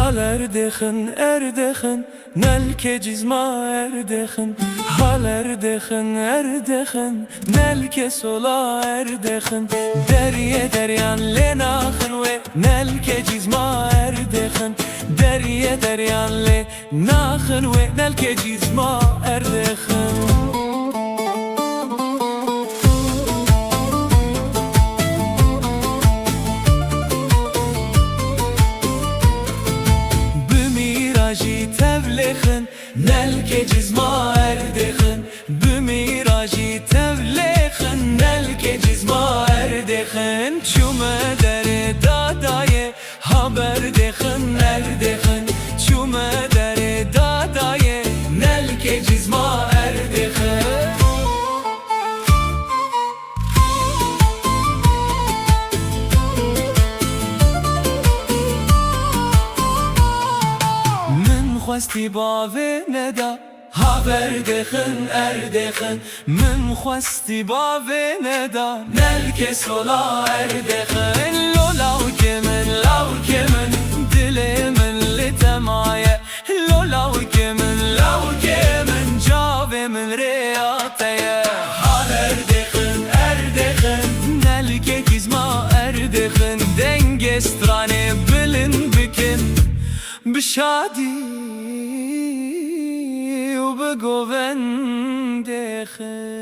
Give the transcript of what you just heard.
Halerdekhin erdekhin nelke cizma erdekhin Halerdekhin erdekhin nelke sola erdekhin Derye deryan lenakhin ve nelke cizma erdekhin Derye deryan lenakhin ve nelke cizma erdekhin tevlekhin nelke cizma erdekhin Bu miraji tevlekhin nelke cizma erdekhin Çume dere dadaye haber dekhin erdekhin Çume dere dadaye nelke cizma erdekhin خواستی با و ندا haber dekhin erdekhin Min خواستی با و ندا nelke sola erdekhin Lola kemen lav kemen dilimin litemaye Lola kemen cavemin reyateye Haber dekhin erdekhin nelke gizma erdekhin Denge strane bilin bikin بشادی و بگووند خیر